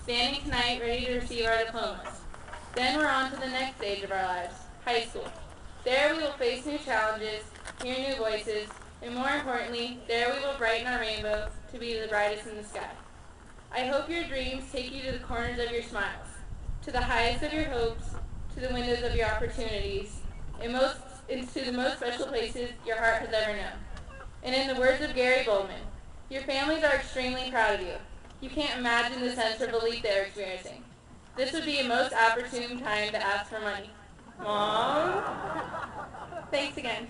standing tonight ready to receive our diplomas. Then we're on to the next stage of our lives, high school. There we will face new challenges, hear new voices, and more importantly, there we will brighten our rainbow to be the brightest in the sky. I hope your dreams take you to the corners of your smiles, to the highest of your hopes, to the windows of your opportunities, and to the most special places your heart has ever known. And in the words of Gary Goldman, your families are extremely proud of you. You can't imagine the sense of relief they're experiencing. This would be a most opportune time to ask for money. Mom? Thanks again.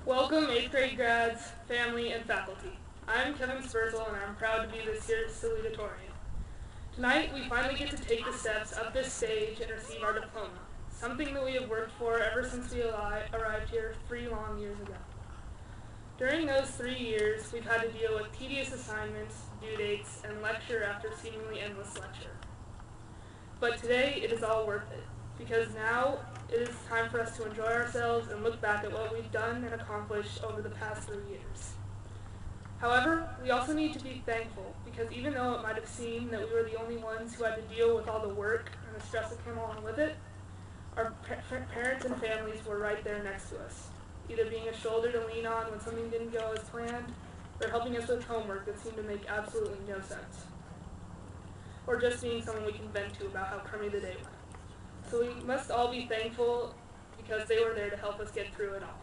Welcome 8th grade grads, family, and faculty. I'm Kevin Spurzel and I'm proud to be this year's salutatorian. Tonight we finally get to take the steps up this stage and receive our diploma, something that we have worked for ever since we arrived here 3 long years ago. During those 3 years, we've had to deal with tedious assignments, due dates, and lecture after seemingly endless lecture. But today it is all worth it, because now it is time for us to enjoy ourselves and look back at what we've done and accomplished over the past 3 years. However, we also need to be thankful, because even though it might have seemed that we were the only ones who had to deal with all the work and the stress that came along with it, our parents and families were right there next to us, either being a shoulder to lean on when something didn't go as planned, or helping us with homework that seemed to make absolutely no sense, or just being someone we can vent to about how crummy the day went. So we must all be thankful because they were there to help us get through it all.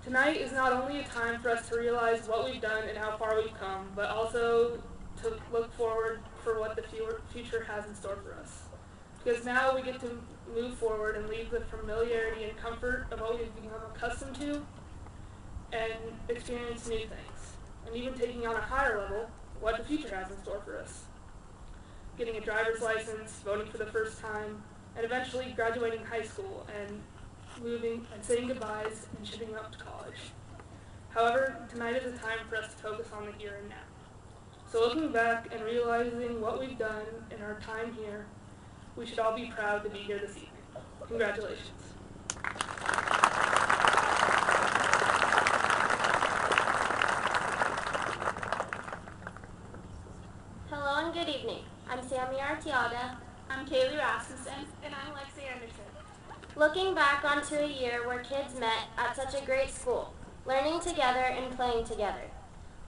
Tonight is not only a time for us to realize what we've done and how far we've come, but also to look forward for what the future has in store for us. Because now we get to move forward and leave the familiarity and comfort of what we've become accustomed to and experience new things. And even taking on a higher level, what the future has in store for us. Getting a driver's license, voting for the first time, and eventually graduating high school and moving and saying goodbyes and shipping up to college. However, tonight is a time for us to focus on the here and now. So looking back and realizing what we've done in our time here, we should all be proud to be here this evening. Congratulations. Hello and good evening. I'm Sammy Arteaga. I'm Kaylee Rasmussen. And I'm Lexi Anderson. Looking back onto a year where kids met at such a great school, learning together and playing together.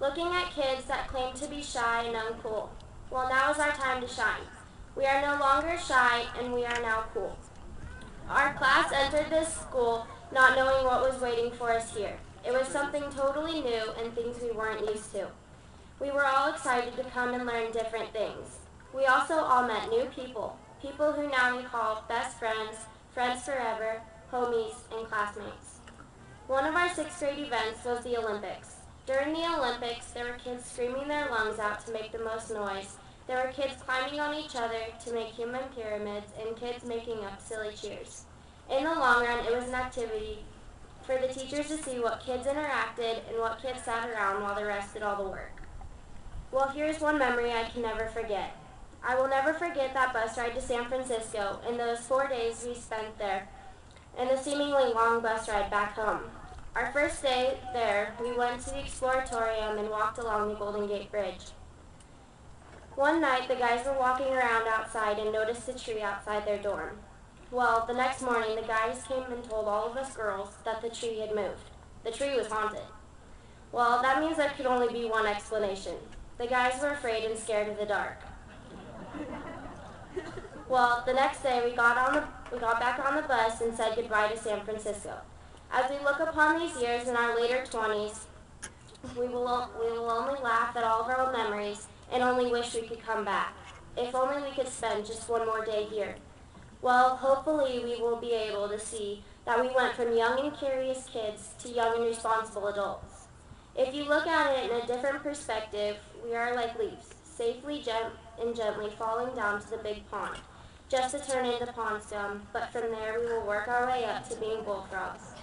Looking at kids that claim to be shy and uncool. Well, now is our time to shine. We are no longer shy and we are now cool. Our class entered this school not knowing what was waiting for us here. It was something totally new and things we weren't used to. We were all excited to come and learn different things. We also all met new people, people who now we call best friends, friends forever, homies, and classmates. One of our 6th grade events was the Olympics. During the Olympics, there were kids screaming their lungs out to make the most noise. There were kids climbing on each other to make human pyramids, and kids making up silly cheers. In the long run, it was an activity for the teachers to see what kids interacted and what kids sat around while the rest did all the work. Well, here's one memory I can never forget. I will never forget that bus ride to San Francisco and those 4 days we spent there and the seemingly long bus ride back home. Our first day there, we went to the Exploratorium and walked along the Golden Gate Bridge. One night, the guys were walking around outside and noticed a tree outside their dorm. Well, the next morning, the guys came and told all of us girls that the tree had moved. The tree was haunted. Well, that means there could only be one explanation. The guys were afraid and scared of the dark. Well, the next day we got back on the bus and said goodbye to San Francisco. As we look upon these years in our later 20s, we will only laugh at all of our old memories and only wish we could come back. If only we could spend just one more day here. Well, hopefully we will be able to see that we went from young and curious kids to young and responsible adults. If you look at it in a different perspective, we are like leaves, safely and gently falling down to the big pond, just to turn into pond scum, but from there we will work our way up to being bullfrogs.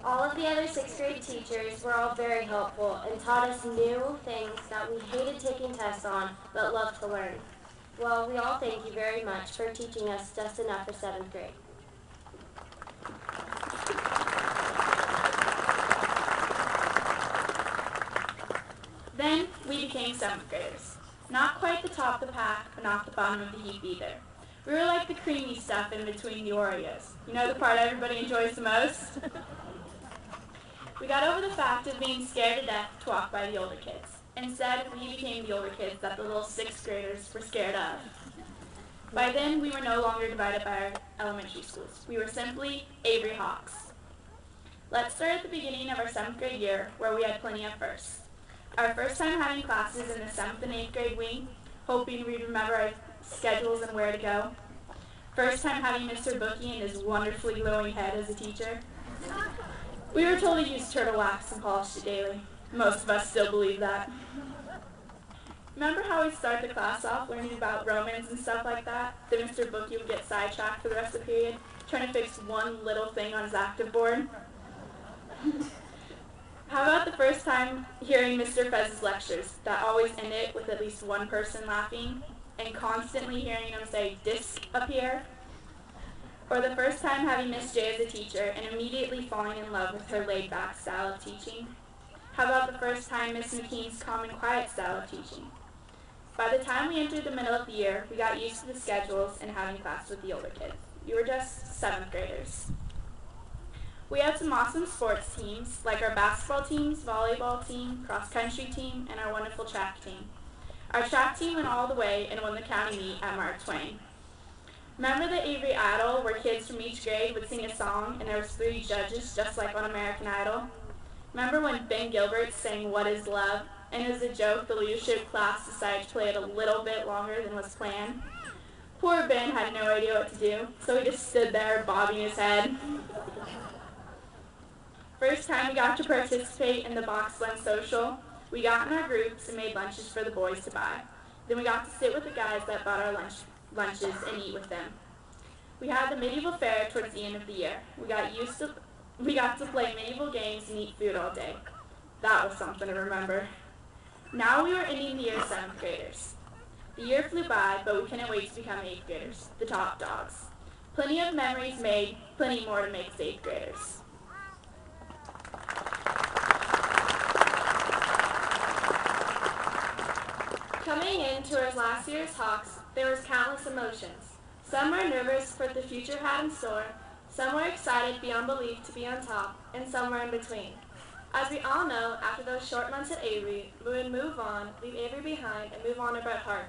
All of the other 6th grade teachers were all very helpful and taught us new things that we hated taking tests on, but loved to learn. Well, we all thank you very much for teaching us just enough for 7th grade. became 7th graders. Not quite the top of the pack, but not the bottom of the heap either. We were like the creamy stuff in between the Oreos. You know the part everybody enjoys the most? We got over the fact of being scared to death to walk by the older kids. Instead, we became the older kids that the little 6th graders were scared of. By then, we were no longer divided by our elementary schools. We were simply Avery Hawks. Let's start at the beginning of our 7th grade year, where we had plenty of firsts. Our first time having classes in the 7th and 8th grade wing, hoping we'd remember our schedules and where to go. First time having Mr. Bookie and his wonderfully glowing head as a teacher. We were told to use turtle wax and polish it daily. Most of us still believe that. Remember how we'd start the class off learning about Romans and stuff like that? Then Mr. Bookie would get sidetracked for the rest of the period, trying to fix one little thing on his active board. How about the first time hearing Mr. Fez's lectures that always ended with at least one person laughing, and constantly hearing him say, "disappear"? Or the first time having Miss J as a teacher and immediately falling in love with her laid-back style of teaching? How about the first time Miss McKean's calm and quiet style of teaching? By the time we entered the middle of the year, we got used to the schedules and having class with the older kids. We were just 7th graders. We had some awesome sports teams, like our basketball teams, volleyball team, cross-country team, and our wonderful track team. Our track team went all the way and won the county meet at Mark Twain. Remember the Avery Idol, where kids from each grade would sing a song and there was 3 judges, just like on American Idol? Remember when Ben Gilbert sang "What is Love," and as a joke, the leadership class decided to play it a little bit longer than was planned? Poor Ben had no idea what to do, so he just stood there bobbing his head. First time we got to participate in the box lunch social, we got in our groups and made lunches for the boys to buy. Then we got to sit with the guys that bought our lunches and eat with them. We had the medieval fair towards the end of the year. We got to play medieval games and eat food all day. That was something to remember. Now we were ending the year 7th graders. The year flew by, but we couldn't wait to become 8th graders, the top dogs. Plenty of memories made, plenty more to make as 8th graders. Coming into our last year's Hawks, there was countless emotions. Some were nervous for what the future had in store, some were excited beyond belief to be on top, and some were in between. As we all know, after those short months at Avery, we would move on, leave Avery behind, and move on to Bret Harte.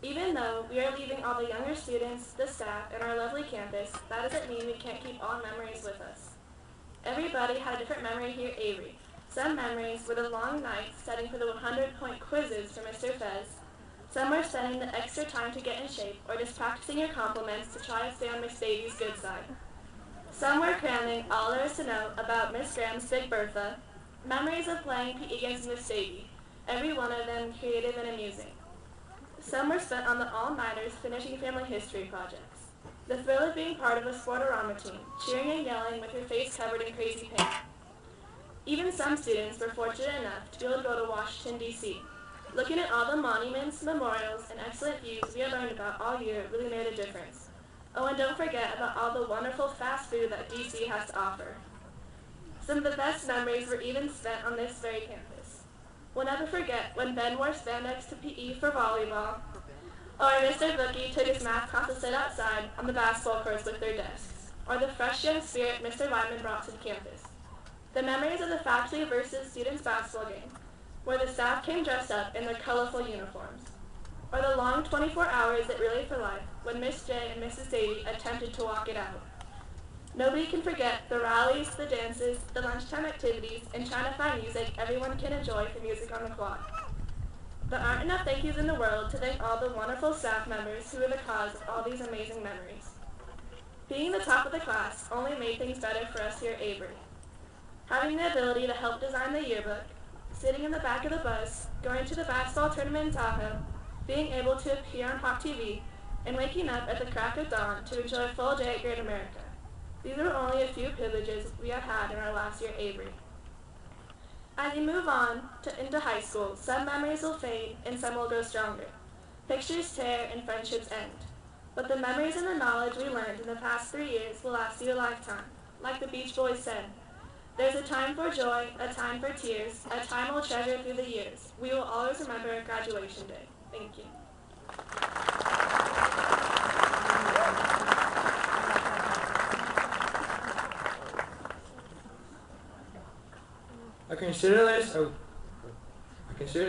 Even though we are leaving all the younger students, the staff, and our lovely campus, that doesn't mean we can't keep all memories with us. Everybody had a different memory here at Avery. Some memories were the long nights studying for the 100-point quizzes for Mr. Fez. Some were spending the extra time to get in shape, or just practicing your compliments to try to stay on Miss Davy's good side. Some were cramming all there is to know about Miss Graham's Big Bertha, memories of playing PE against Miss Davy, every one of them creative and amusing. Some were spent on the all-nighters finishing family history projects. The thrill of being part of a sportorama team, cheering and yelling with your face covered in crazy paint. Even some students were fortunate enough to be able to go to Washington, D.C. Looking at all the monuments, memorials, and excellent views we had learned about all year really made a difference. Oh, and don't forget about all the wonderful fast food that D.C. has to offer. Some of the best memories were even spent on this very campus. We'll never forget when Ben wore spandex to PE for volleyball, or Mr. Bookie took his math class to sit outside on the basketball courts with their desks, or the fresh young spirit Mr. Wyman brought to the campus. The memories of the faculty versus students basketball game, where the staff came dressed up in their colorful uniforms, or the long 24 hours at Relay for Life when Miss J and Mrs. Davy attempted to walk it out. Nobody can forget the rallies, the dances, the lunchtime activities, and trying to find music everyone can enjoy for Music on the Clock. There aren't enough thank yous in the world to thank all the wonderful staff members who were the cause of all these amazing memories. Being the top of the class only made things better for us here at Avery. Having the ability to help design the yearbook, sitting in the back of the bus, going to the basketball tournament in Tahoe, being able to appear on Hawk TV, and waking up at the crack of dawn to enjoy a full day at Great America. These are only a few privileges we have had in our last year at Avery. As we move on into high school, some memories will fade and some will grow stronger. Pictures tear and friendships end. But the memories and the knowledge we learned in the past 3 years will last you a lifetime. Like the Beach Boys said, There's a time for joy, a time for tears, a time we'll treasure through the years. We will always remember graduation day. Thank you. I consider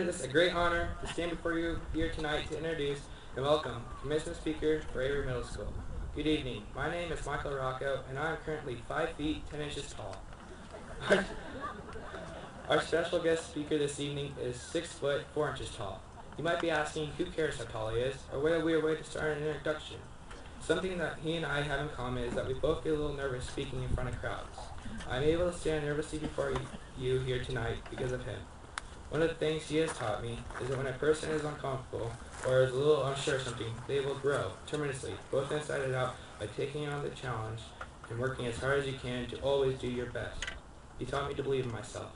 this a great honor to stand before you here tonight to introduce and welcome the commencement speaker for Avery Middle School. Good evening. My name is Michael Rocco, and I am currently 5 feet 10 inches tall. Our special guest speaker this evening is 6 foot 4 inches tall. You might be asking who cares how tall he is, or what a weird way to start an introduction. Something that he and I have in common is that we both get a little nervous speaking in front of crowds. I'm able to stand nervously before you here tonight because of him. One of the things he has taught me is that when a person is uncomfortable or is a little unsure of something, they will grow tremendously, both inside and out, by taking on the challenge and working as hard as you can to always do your best. He taught me to believe in myself.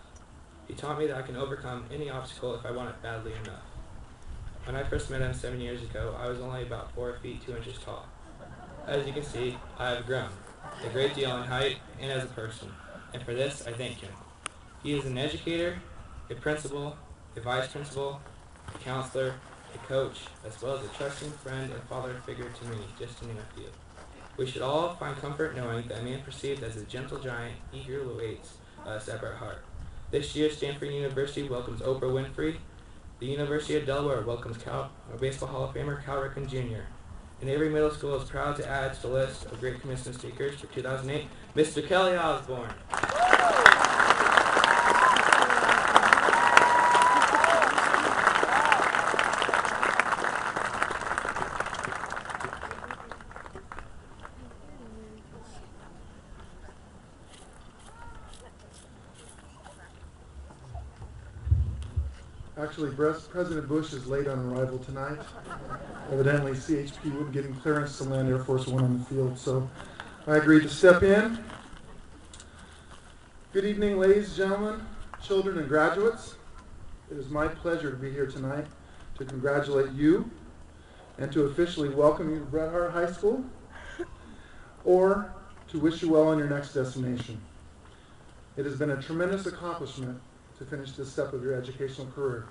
He taught me that I can overcome any obstacle if I want it badly enough. When I first met him 7 years ago, I was only about 4 feet 2 inches tall. As you can see, I have grown a great deal in height and as a person, and for this I thank him. He is an educator, a principal, a vice principal, a counselor, a coach, as well as a trusting friend and father figure to me, just to name a few. We should all find comfort knowing that a man perceived as a gentle giant eagerly awaits us at our heart. This year, Stanford University welcomes Oprah Winfrey. The University of Delaware welcomes Baseball Hall of Famer Cal Ripken Jr. And Avery Middle School is proud to add to the list of great commencement speakers for 2008, Mr. Kelly Osborne. Actually, President Bush is late on arrival tonight. Evidently, CHP wouldn't get him clearance to land Air Force One on the field, so I agreed to step in. Good evening, ladies and gentlemen, children and graduates. It is my pleasure to be here tonight to congratulate you and to officially welcome you to Bret Harte High School, or to wish you well on your next destination. It has been a tremendous accomplishment to finish this step of your educational career.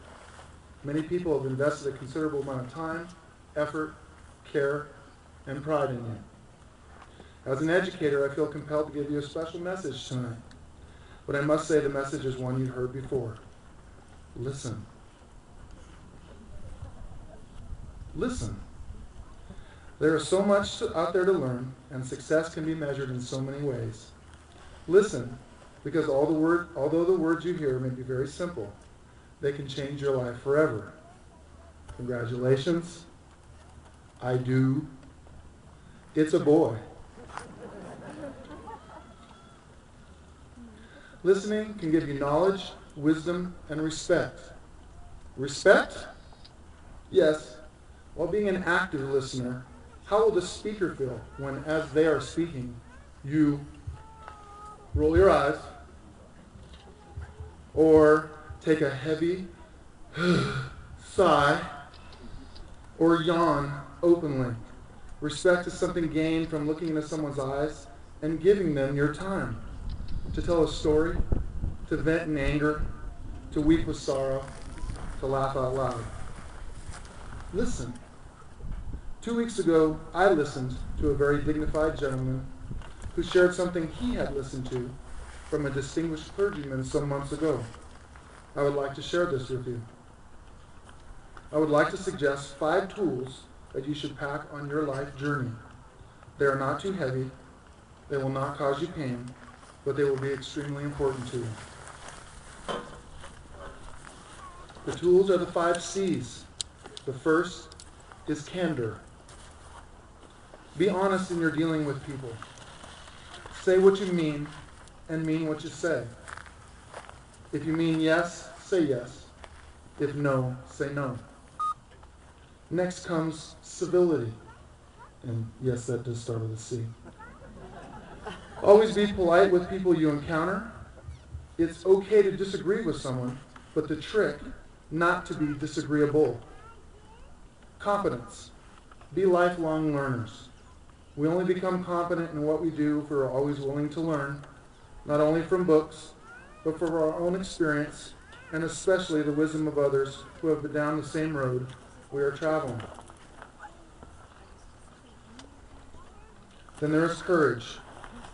Many people have invested a considerable amount of time, effort, care, and pride in you. As an educator, I feel compelled to give you a special message tonight. But I must say the message is one you've heard before. Listen. Listen. There is so much out there to learn, and success can be measured in so many ways. Listen, because although the words you hear may be very simple, they can change your life forever. Congratulations. I do. It's a boy. Listening can give you knowledge, wisdom, and respect. Respect? Yes. While being an active listener, how will the speaker feel when, as they are speaking, you roll your eyes or take a heavy sigh or yawn openly? Respect is something gained from looking into someone's eyes and giving them your time to tell a story, to vent in anger, to weep with sorrow, to laugh out loud. Listen. 2 weeks ago, I listened to a very dignified gentleman who shared something he had listened to from a distinguished clergyman some months ago. I would like to share this with you. I would like to suggest 5 tools that you should pack on your life journey. They are not too heavy, they will not cause you pain, but they will be extremely important to you. The tools are the 5 C's. The first is candor. Be honest in your dealing with people. Say what you mean and mean what you say. If you mean yes, say yes. If no, say no. Next comes civility. And yes, that does start with a C. Always be polite with people you encounter. It's okay to disagree with someone, but the trick, not to be disagreeable. Competence. Be lifelong learners. We only become competent in what we do if we're always willing to learn not only from books, but from our own experience, and especially the wisdom of others who have been down the same road we are traveling. Then there is courage.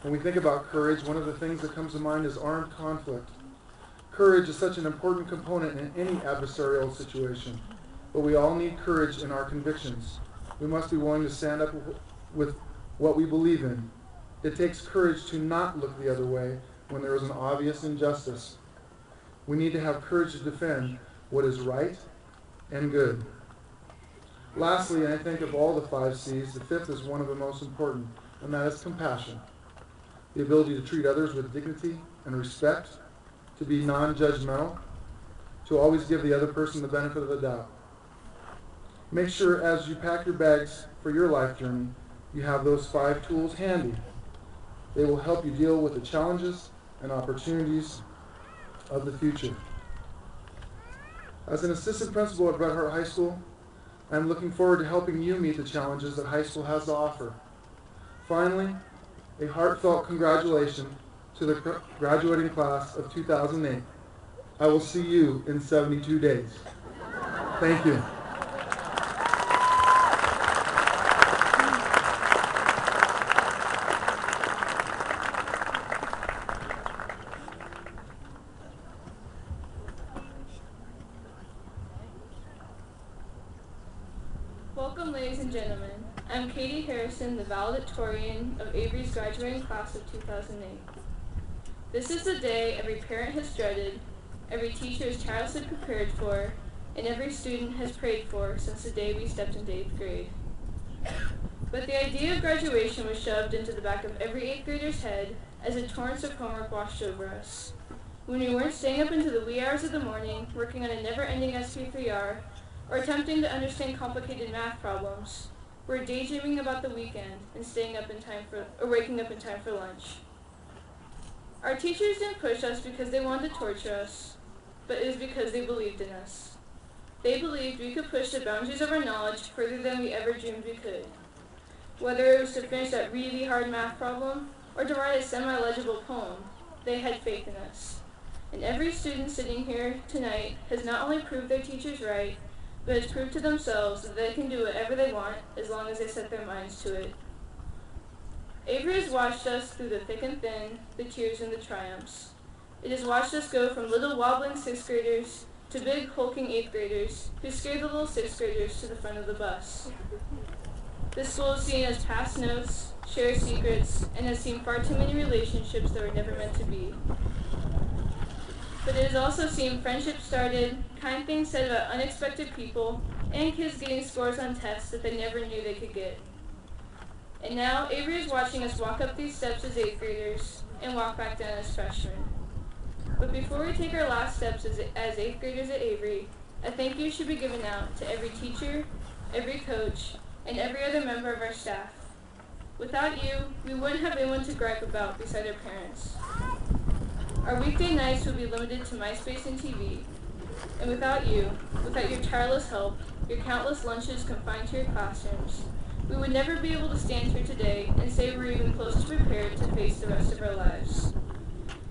When we think about courage, one of the things that comes to mind is armed conflict. Courage is such an important component in any adversarial situation, but we all need courage in our convictions. We must be willing to stand up with what we believe in. It takes courage to not look the other way when there is an obvious injustice. We need to have courage to defend what is right and good. Lastly, I think of all the 5 C's, the 5th is one of the most important, and that is compassion. The ability to treat others with dignity and respect, to be non-judgmental, to always give the other person the benefit of the doubt. Make sure as you pack your bags for your life journey, you have those 5 tools handy. They will help you deal with the challenges and opportunities of the future. As an assistant principal at Bret Harte High School, I'm looking forward to helping you meet the challenges that high school has to offer. Finally, a heartfelt congratulations to the graduating class of 2008. I will see you in 72 days. Thank you. Welcome, ladies and gentlemen. I'm Katie Harrison, the valedictorian of Avery's graduating class of 2008. This is the day every parent has dreaded, every teacher has tirelessly prepared for, and every student has prayed for since the day we stepped into 8th grade. But the idea of graduation was shoved into the back of every 8th grader's head as a torrent of homework washed over us. When we weren't staying up into the wee hours of the morning, working on a never-ending SP3R, or attempting to understand complicated math problems, we're daydreaming about the weekend and waking up in time for lunch. Our teachers didn't push us because they wanted to torture us, but it was because they believed in us. They believed we could push the boundaries of our knowledge further than we ever dreamed we could. Whether it was to finish that really hard math problem or to write a semi-legible poem, they had faith in us. And every student sitting here tonight has not only proved their teachers right, but has proved to themselves that they can do whatever they want as long as they set their minds to it. Avery has watched us through the thick and thin, the tears and the triumphs. It has watched us go from little wobbling 6th graders to big hulking 8th graders who scared the little 6th graders to the front of the bus. This school has seen us pass notes, share secrets, and has seen far too many relationships that were never meant to be. But it has also seen friendships started, kind things said about unexpected people, and kids getting scores on tests that they never knew they could get. And now, Avery is watching us walk up these steps as 8th graders and walk back down as freshmen. But before we take our last steps as 8th graders at Avery, a thank you should be given out to every teacher, every coach, and every other member of our staff. Without you, we wouldn't have anyone to gripe about beside our parents. Our weekday nights would be limited to MySpace and TV. And without you, without your tireless help, your countless lunches confined to your classrooms, we would never be able to stand here today and say we're even close to prepared to face the rest of our lives.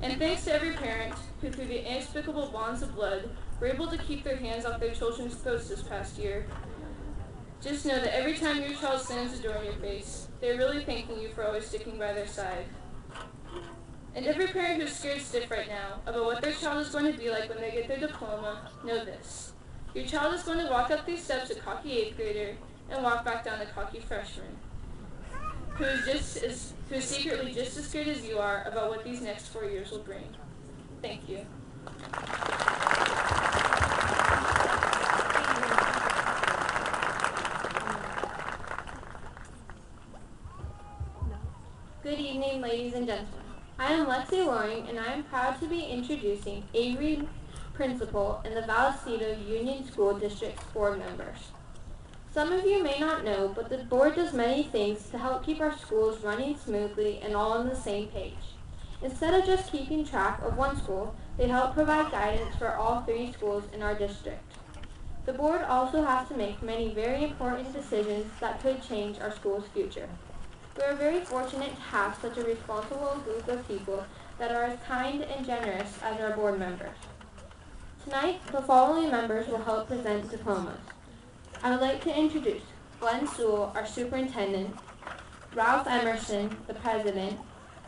And thanks to every parent who, through the inexplicable bonds of blood, were able to keep their hands off their children's throats this past year. Just know that every time your child slams the door in your face, they're really thanking you for always sticking by their side. And every parent who's scared stiff right now about what their child is going to be like when they get their diploma, know this. Your child is going to walk up these steps a cocky 8th grader and walk back down a cocky freshman, who is secretly just as scared as you are about what these next 4 years will bring. Thank you. Good evening, ladies and gentlemen. I am Lexi Loring, and I am proud to be introducing Avery Principal and the Vallecito Union School District's board members. Some of you may not know, but the board does many things to help keep our schools running smoothly and all on the same page. Instead of just keeping track of one school, they help provide guidance for all 3 schools in our district. The board also has to make many very important decisions that could change our school's future. We are very fortunate to have such a responsible group of people that are as kind and generous as our board members. Tonight, the following members will help present diplomas. I would like to introduce Glenn Sewell, our superintendent, Ralph Emerson, the president,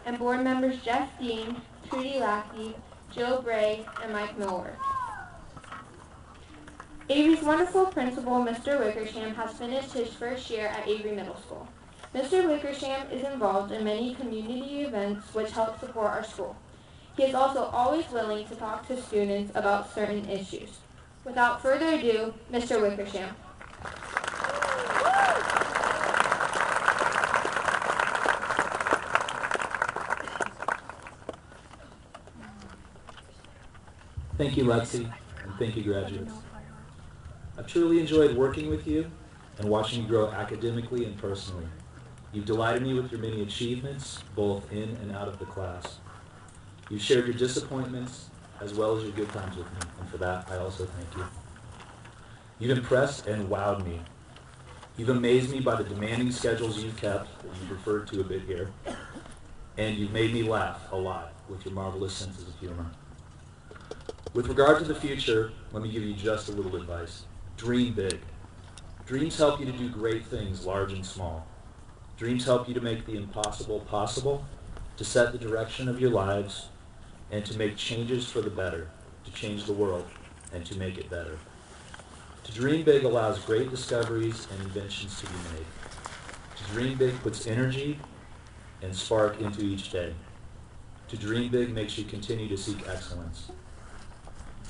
and board members Jeff Dean, Trudy Lackey, Jill Bray, and Mike Millward. Avery's wonderful principal, Mr. Wickersham, has finished his first year at Avery Middle School. Mr. Wickersham is involved in many community events which help support our school. He is also always willing to talk to students about certain issues. Without further ado, Mr. Wickersham. Thank you, Lexi, and thank you, graduates. I've truly enjoyed working with you and watching you grow academically and personally. You've delighted me with your many achievements, both in and out of the class. You've shared your disappointments as well as your good times with me, and for that, I also thank you. You've impressed and wowed me. You've amazed me by the demanding schedules you've kept, that you've referred to a bit here, and you've made me laugh a lot with your marvelous senses of humor. With regard to the future, let me give you just a little advice. Dream big. Dreams help you to do great things, large and small. Dreams help you to make the impossible possible, to set the direction of your lives, and to make changes for the better, to change the world, and to make it better. To dream big allows great discoveries and inventions to be made. To dream big puts energy and spark into each day. To dream big makes you continue to seek excellence.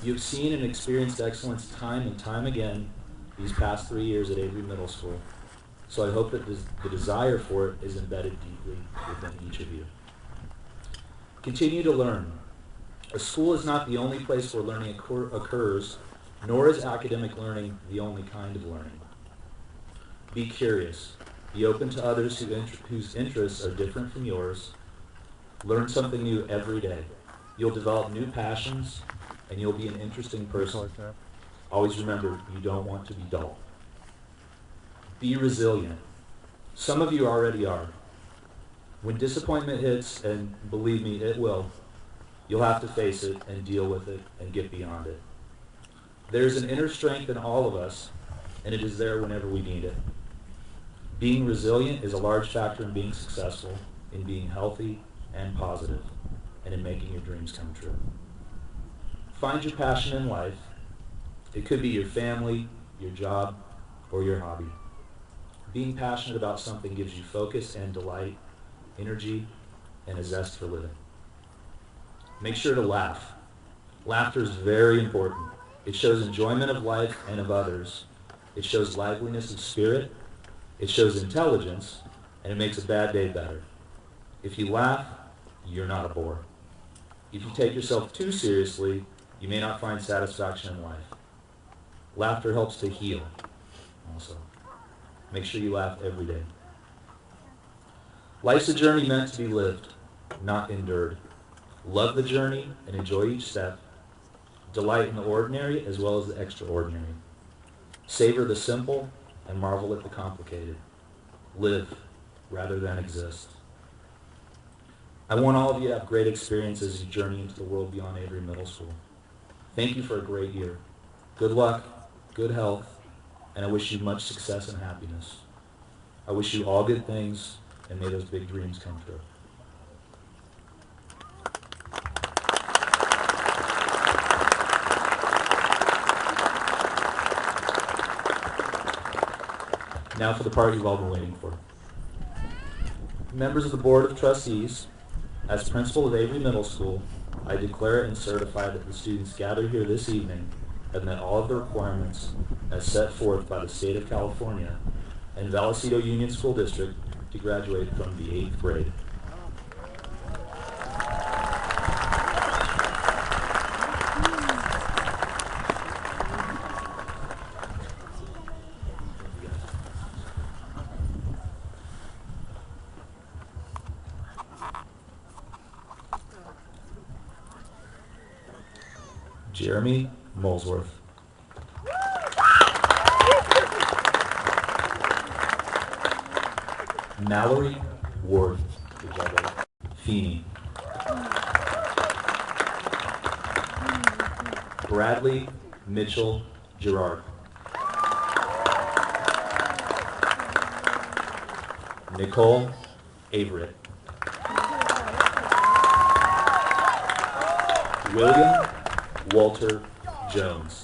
You have seen and experienced excellence time and time again these past 3 years at Avery Middle School, so I hope that the desire for it is embedded deeply within each of you. Continue to learn. A school is not the only place where learning occurs, nor is academic learning the only kind of learning. Be curious. Be open to others whose interests are different from yours. Learn something new every day. You'll develop new passions, and you'll be an interesting person. Always remember, you don't want to be dull. Be resilient. Some of you already are. When disappointment hits, and believe me, it will, you'll have to face it and deal with it and get beyond it. There's an inner strength in all of us, and it is there whenever we need it. Being resilient is a large factor in being successful, in being healthy and positive, and in making your dreams come true. Find your passion in life. It could be your family, your job, or your hobby. Being passionate about something gives you focus and delight, energy, and a zest for living. Make sure to laugh. Laughter is very important. It shows enjoyment of life and of others. It shows liveliness of spirit. It shows intelligence, and it makes a bad day better. If you laugh, you're not a bore. If you take yourself too seriously, you may not find satisfaction in life. Laughter helps to heal also. Make sure you laugh every day. Life's a journey meant to be lived, not endured. Love the journey and enjoy each step. Delight in the ordinary as well as the extraordinary. Savor the simple and marvel at the complicated. Live rather than exist. I want all of you to have great experiences as you journey into the world beyond Avery Middle School. Thank you for a great year. Good luck, good health, and I wish you much success and happiness. I wish you all good things, and may those big dreams come true. Now for the part you've all been waiting for. Members of the Board of Trustees, as principal of Avery Middle School, I declare and certify that the students gathered here this evening have met all of the requirements as set forth by the state of California and Vallecito Union School District to graduate from the 8th grade. Jeremy Molesworth. Mallory Ward. Feeney. Bradley Mitchell Gerard. Nicole Averett. William Walter Jones.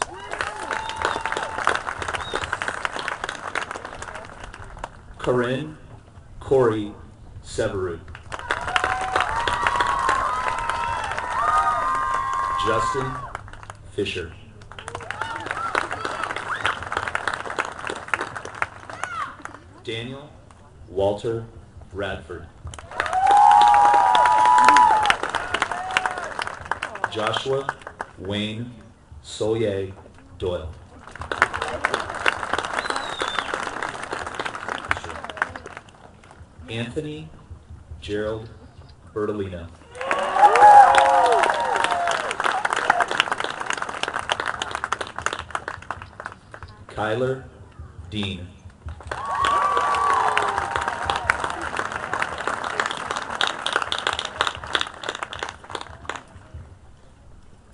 Corinne Corey Severu. Justin Fisher. Daniel Walter Radford. Joshua Wayne Solier Doyle. Anthony Gerald Bertolino. Kyler Dean.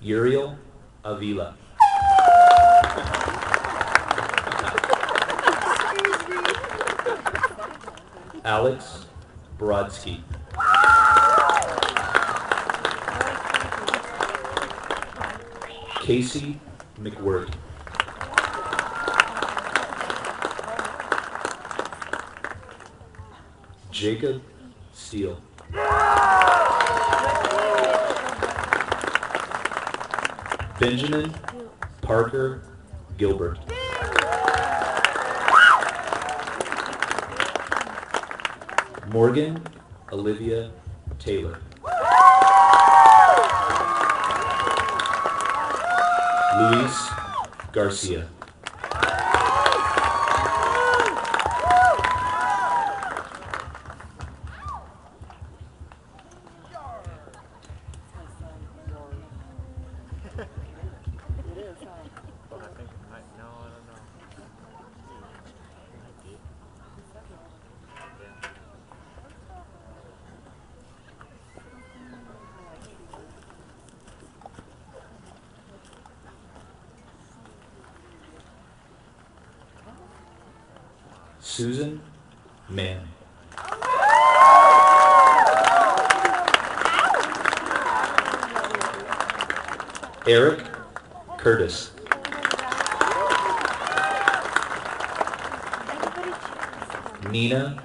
Uriel Avila. Alex Brodsky. Casey McWhirter. Jacob Steele. Benjamin Parker Gilbert. Morgan Olivia Taylor. Luis Garcia. Susan Mann. Eric Curtis. Nina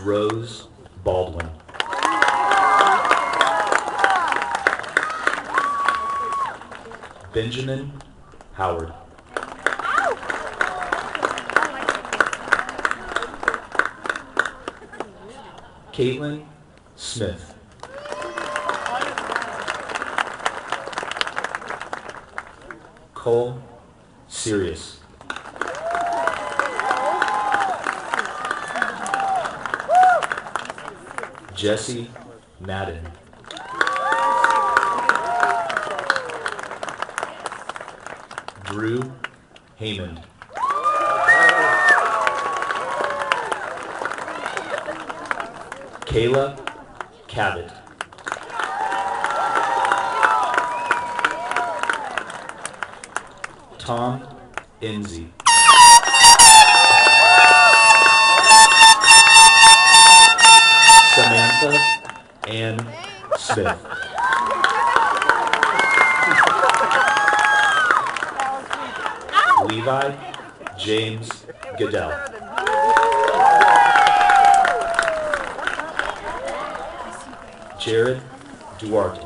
Rose Baldwin. Benjamin Howard. Caitlin Smith. Cole Sirius. Jesse Madden. Drew Haymond. Kayla Cabot. Tom Enzi. Samantha Ann Smith. Levi James Goodell. Jared Duarte.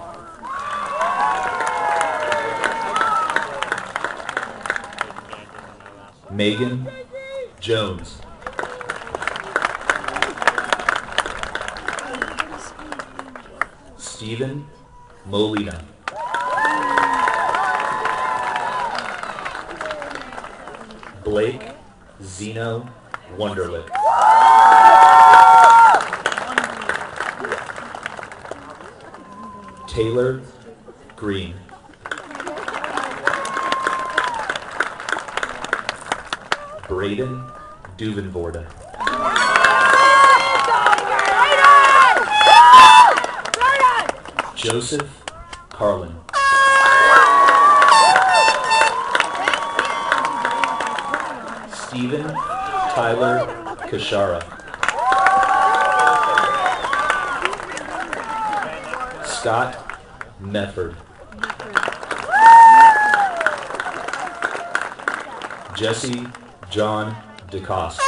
Megan Jones. Stephen Molina. Blake Zeno Wunderlich. Taylor Green. Braden Duvenvoorde. Joseph Carlin. Stephen Tyler Kashara. Scott Mefford. Jesse John DeCoste.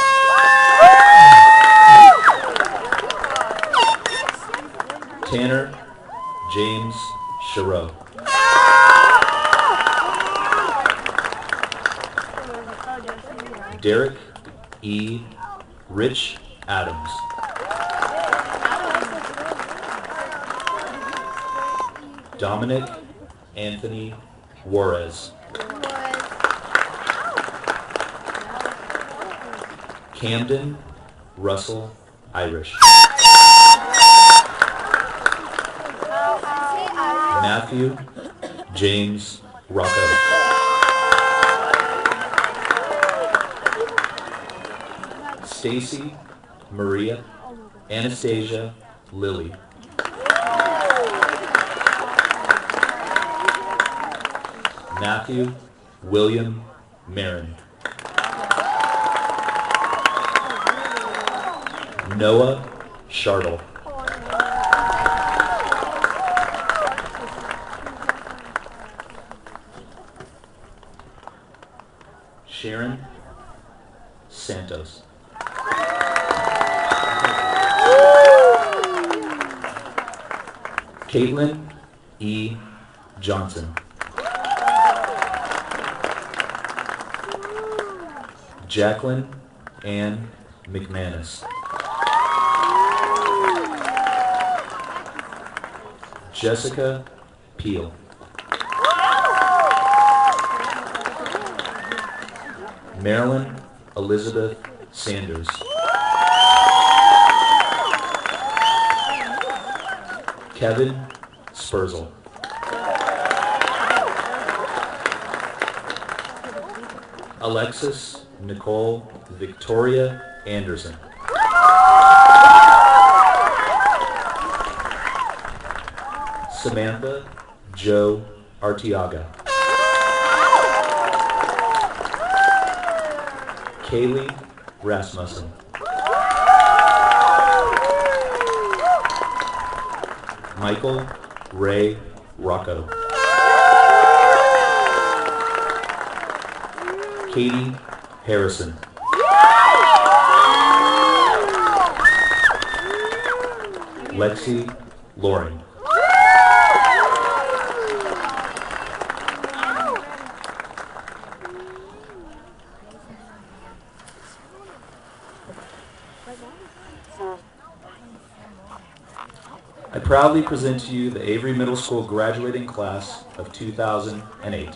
Tanner James Chereau. Derek E. Rich Adams. Dominic Anthony Juarez. Camden Russell Irish. Matthew James Rocco. Stacy Maria Anastasia Lilly. Matthew William Marin. Noah Shartle. Sharon Santos. Caitlin E. Johnson. Jacqueline Ann McManus. Jessica Peel. Marilyn Elizabeth Sanders. Kevin Spurzl. Alexis Nicole Victoria Anderson. Samantha Joe Artiaga. Kaylee Rasmussen. Michael Ray Rocco. Katie Harrison. Lexi Loring. I proudly present to you the Avery Middle School graduating class of 2008.